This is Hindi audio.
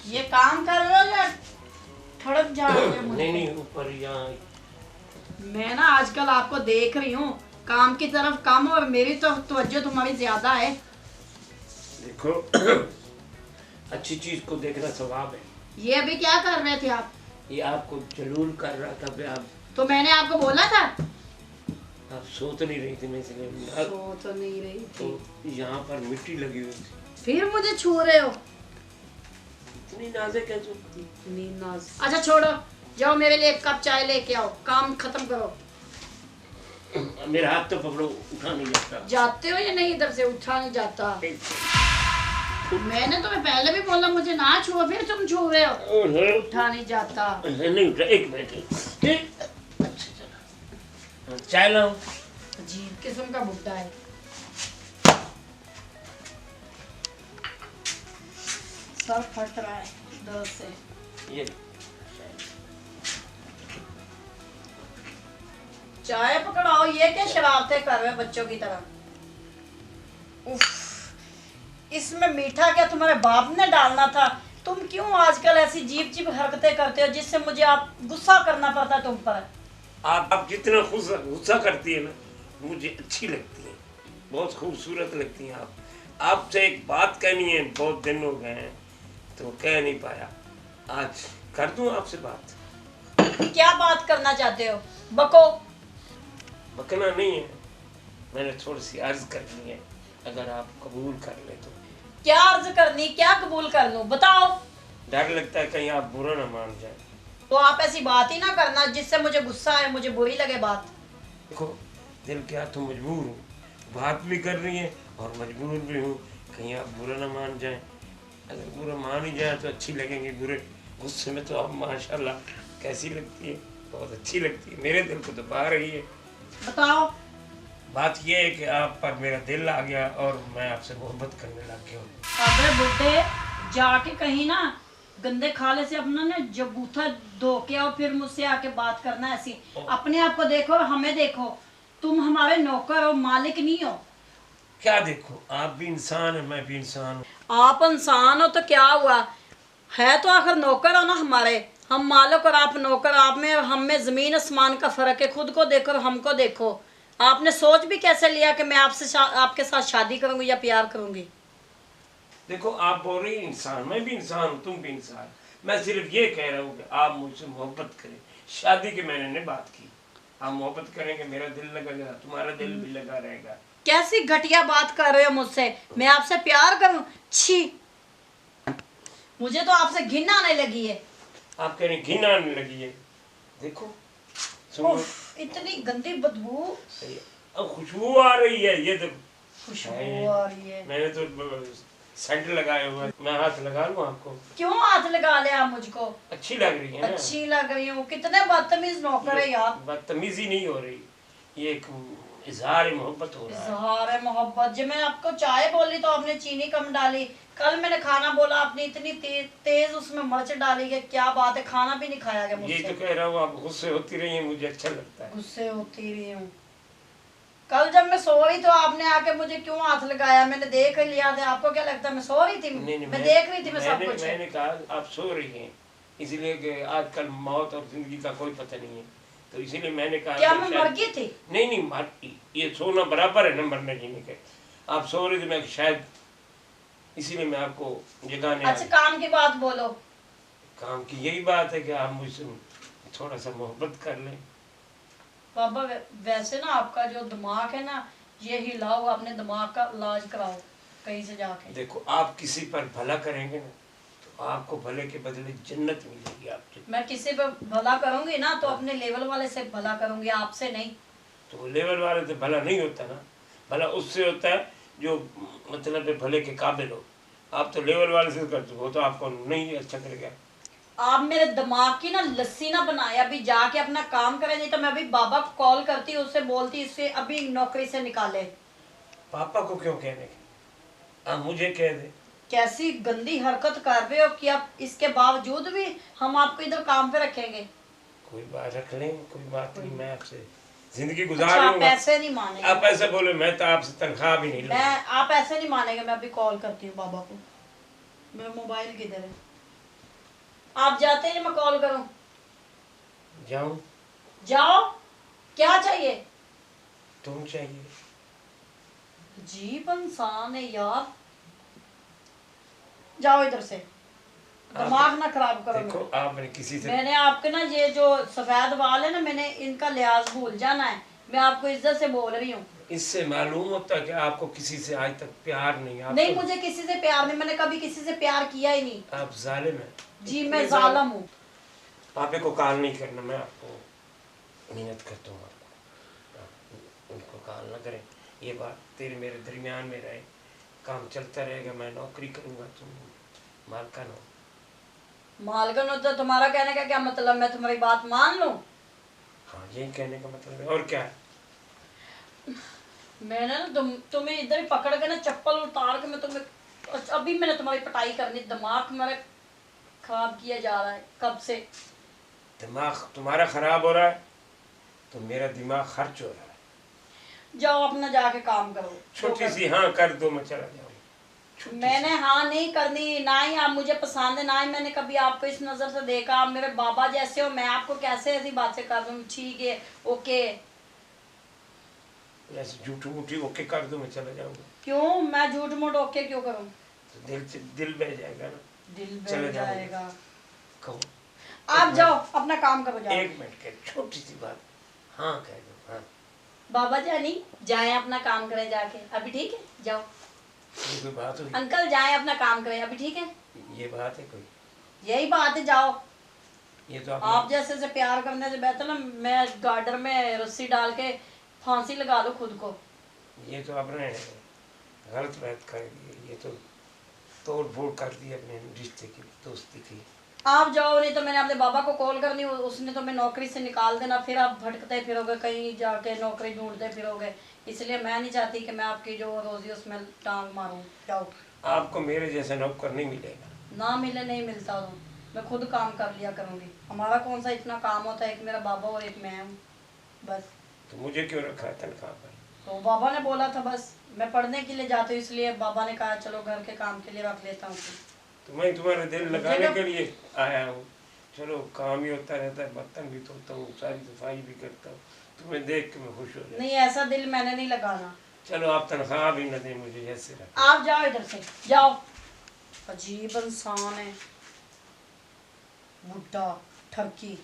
ये काम कर रहे हो या ठड़क जा रहे हो मुझे? नहीं ऊपर यहाँ। मैं ना आजकल आपको देख रही हूँ काम की तरफ कम और मेरी तो तवज्जो तुम्हारी ज्यादा है। देखो अच्छी चीज को देखना स्वभाव है। ये अभी क्या कर रहे थे आप? ये आपको जलूल कर रहा था भी आप मैंने आपको बोला था। आप सो तो नहीं रही थी, मैं इसलिए सो तो नहीं रही थी। तो यहाँ पर मिट्टी लगी हुई थी। फिर मुझे छू रहे हो? इतनी नाजुक है इतनी नाजुक। अच्छा छोड़ो, जाओ मेरे लिए एक कप चाय लेके आओ, काम खत्म करो। मेरा हाथ तो पकड़ो, उठा नहीं जाता। जाते हो या नहीं? इधर से उठा नहीं जाता। मैंने तुम्हें पहले भी बोला मुझे ना छुओ, फिर तुम छू रहे हो। उठा नहीं जाता। नहीं उठा। एक मिनट। अच्छा चलो चाय लाऊं। अजीब किस्म का बुड्ढा है। सर फट रहा है दर्द से। ये चाय पकड़ाओ। ये क्या शरारतें कर रहे हो बच्चों की तरह? उफ, इसमें मीठा क्या तुम्हारे बाप ने डालना था? तुम क्यों आजकल ऐसी जीप जीप हरकतें करते हो जिससे मुझे आप गुस्सा करना पड़ता है तुम पर? आप जितना गुस्सा करती है ना, मुझे अच्छी लगती है, बहुत खूबसूरत लगती हैं आप। आपसे एक बात कहनी है, बहुत दिन हो गए हैं तो कह नहीं पाया, आज कर दूं आपसे बात। क्या बात करना चाहते हो? बको। बकना नहीं है, मैंने थोड़ी सी अर्ज करनी है, अगर आप कबूल कर ले तो। क्या अर्ज करनी? क्या कबूल कर लूं? बताओ। डर लगता है कहीं आप बुरा ना मान जाए। तो आप ऐसी बात ही ना करना जिससे मुझे गुस्सा आए, मुझे बुरी लगे बात। देखो दिल क्या, तो मजबूर हूँ, बात भी कर रही है और मजबूर भी हूँ, कहीं आप बुरा ना मान जाए। अगर बुरा मान ही जाए तो अच्छी लगेंगी, बुरे गुस्से में तो आप माशाल्लाह कैसी लगती है, बहुत अच्छी लगती है, मेरे दिल को तो पा रही है। बताओ। बात यह है कि आप पर मेरा दिल आ गया और मैं आपसे मोहब्बत करने लग गया हूँ। अबे बुड्ढे, जाके कहीं ना गंदे खाले से अपना ना जबूथा धो के और फिर मुझसे आके बात करना ऐसी। अपने आप को देखो और हमें देखो। तुम हमारे नौकर और मालिक नहीं हो। क्या देखो, आप भी इंसान है, मैं भी इंसान हूँ। आप इंसान हो तो क्या हुआ है, तो आखिर नौकर हो ना हमारे। हम मालिक और आप नौकर। आप में और हम में जमीन आसमान का फर्क है। खुद को देखो और हमको देखो। आपने सोच भी कैसे लिया कि मैं आपसे आपके साथ शादी करूंगी या प्यार करूंगी? देखो आप बोल रही इंसान, मैं भी इंसान हूँ, तुम भी इंसान। मैं सिर्फ ये कह रहा हूँ कि आप मुझसे मोहब्बत करें। शादी की मैंने बात की, आप मोहब्बत करेंगे, मेरा दिल लगेगा, तुम्हारा दिल भी लगा रहेगा। कैसी घटिया बात कर रहे हो मुझसे? मैं आपसे प्यार करूं? छी, मुझे तो आपसे घिन आने लगी है। आप कह रहे घिन आने लगी है? देखो सुनो, इतनी गंदी बदबू। अब खुशबू आ रही है, ये देखो खुशबू आ रही है। मैंने तो सेंट लगाया हुआ है, मैं हाथ लगा लूं आपको? क्यों हाथ लगा लिया मुझको? अच्छी लग रही है ना? अच्छी लग रही हूँ। कितने बदतमीज नौकर है यार। बदतमीजी नहीं हो रही, ये एक इजहार मोहब्बत हो रहा है। इजहार मोहब्बत? जब मैं आपको चाय बोली तो आपने चीनी कम डाली। कल मैंने खाना बोला, आपने इतनी तेज उसमें मिर्च डाली है। क्या बात है, खाना भी नहीं खाया गया मुझसे। ये तो कह रहा हूँ, आप गुस्से होती रही है, मुझे अच्छा लगता है। गुस्से होती रही हूँ। कल जब मैं सो रही तो आपने आके मुझे क्यों हाथ लगाया? मैंने देख लिया था। आपको क्या लगता है मैं सो रही थी? मैं देख रही थी मैं सब कुछ। मैंने कहा आप सो रही हैं, इसलिए कि आजकल मौत और जिंदगी का कोई पता नहीं है, तो इसीलिए मैंने कहा। क्या मैं मर गई थी? नहीं मर, ये सोना बराबर है ना मरने जीने के। आप सो रही थी, मैं शायद इसीलिए मैं आपको जगाने। अच्छा काम की बात बोलो। काम की यही बात है कि आप मुझसे थोड़ा सा मोहब्बत कर लें। बाबा वैसे ना आपका जो दिमाग है ना, ये हिलाओ, अपने दिमाग का इलाज कराओ कहीं से जाके। देखो आप किसी पर भला करेंगे ना तो आपको भले के बदले जन्नत मिलेगी आपको। मैं किसी पर भला करूंगी ना तो अपने लेवल वाले से भला करूंगी, आपसे नहीं। तो लेवल वाले से भला नहीं होता ना, भला उससे होता है जो मतलब भले के काबिल हो। आप तो लेवल वाले से करते हो, तो आपको नहीं अच्छा करेगा। आप मेरे दिमाग की ना लस्सी ना बनाए। अभी जाके अपना काम करें, नहीं तो मैं अभी बाबा को कॉल करती, उससे बोलती इससे अभी नौकरी से निकाले। पापा को क्यों कहने के, आप मुझे कह दे। कैसी गंदी हरकत कर रहे हो कि आप इसके बावजूद भी हम आपको इधर काम पे रखेंगे। कोई बात रख लें, कोई बात नहीं, मैं आपसे जिंदगी गुजार अच्छा, लूंगा। पैसे नहीं मानेंगे? आप ऐसे बोले, मैं तो आपसे तनख्वाह भी नहीं लूंगा। आप ऐसे नहीं मानेंगे। मैं अभी कॉल करती हूँ बाबा को। मेरा मोबाइल किधर है? आप जाते हैं मैं कॉल करूं? जाऊं? जाओ। क्या चाहिए? तुम चाहिए। अजीब इंसान है यार। जाओ इधर से, दिमाग ना खराब करो देखो मेरा। आपने किसी से मैंने आपके ना ये जो सफेद बाल है ना, मैंने इनका लिहाज भूल जाना है। मैं आपको इज्जत से बोल रही हूँ। इससे मालूम होता है कि आपको किसी से आज तक प्यार नहीं। आप नहीं, तो, मुझे किसी से प्यार नहीं, मैंने कभी किसी से प्यार किया ही नहीं। आप जालिम हैं। जी इतने मैं जालिम हूँ। पापे को कॉल नहीं करना, मैं आपको मिन्नत करता हूँ आपको, उनको कॉल ना करें। ये बात तेरे मेरे दरमियान में रहे, काम चलता रहेगा। मैं नौकरी करूँगा, तुम मालकान हो। मालकन हो तो तुम्हारा कहने का क्या मतलब? मैं तुम्हारी बात मान लूं? हाँ, यही कहने का मतलब है, और क्या है? मैंने ना तुम्हें इधर ही पकड़ के ना चप्पल उतार के मैं तुम्हें अभी मैंने तुम्हारी पिटाई करनी। दिमाग मेरा खराब किया जा रहा है कब से। दिमाग तुम्हारा खराब हो रहा है तो मेरा दिमाग खर्च हो रहा है। जाओ अपना जाके काम करो। छोटी सी हाँ कर दो, मैं चला जाऊँ। मैंने हाँ नहीं करनी, ना ही आप मुझे पसंद है, ना ही मैंने कभी आपको इस नजर से देखा। आप मेरे बाबा जैसे हो, मैं आपको कैसे ऐसी बातें कर दूं? ठीक है, ओके। ऐसे झूठी मूठी ओके कर दो, मैं चला जाऊंगा। क्यों? मैं झूठ मूठ ओके क्यों करूं? तो दिल बह जाएगा ना। दिल चले बह जाऊंगा। जाएगा। कहो। आप जाओ अपना काम करो, जाओ। 1 मिनट के छोटी सी बात, हाँ कह दो। हाँ, बाबा जानी जाए अपना काम करें जाके, अभी ठीक है, जाओ। ये कोई बात हुई? अंकल जाए अपना काम करें, अभी ठीक है। ये बात है कोई? यही बात है, जाओ। ये तो आप जैसे से प्यार करने से बेहतर ना मैं गार्डर में रस्सी डाल के फांसी लगा लूं खुद को। ये तो आपने गलत बात कर दी। ये तो तोड़ फोड़ कर दी अपने रिश्ते की, दोस्ती की। आप जाओ, नहीं तो मैंने अपने बाबा को कॉल करनी, उसने तो मैं नौकरी से निकाल देना, फिर आप भटकते फिरोगे, कहीं जाके नौकरी ढूंढते फिरोगे। इसलिए मैं नहीं चाहती कि मैं आपकी जो रोजी उसमें टांग मारूं। जाओ। आपको मेरे जैसा नौकर नहीं मिलेगा। ना मिले नहीं मिलता तो मैं खुद काम कर लिया करूंगी। हमारा कौन सा इतना काम होता है? एक मेरा बाबा और एक मैं हूँ बस। तो मुझे क्यों रखा है तनख्वाह पर? तो बाबा ने बोला था, बस मैं पढ़ने के लिए जाती हूँ, इसलिए बाबा ने कहा चलो घर के काम के लिए रख लेता हूँ। तो मैं तुम्हारा दिल मुझे लगाने तो- के लिए आया हूँ। चलो काम ही होता रहता है, बर्तन भी धोता हूँ, सारी सफाई भी करता हूँ, तुम्हें देख के मैं खुश हो जाता। नहीं, ऐसा दिल मैंने नहीं लगाना। चलो आप तनख्वाह भी न दें मुझे, ऐसे रख। आप जाओ इधर से, जाओ। अजीब इंसान है, बुड्ढा ठरकी।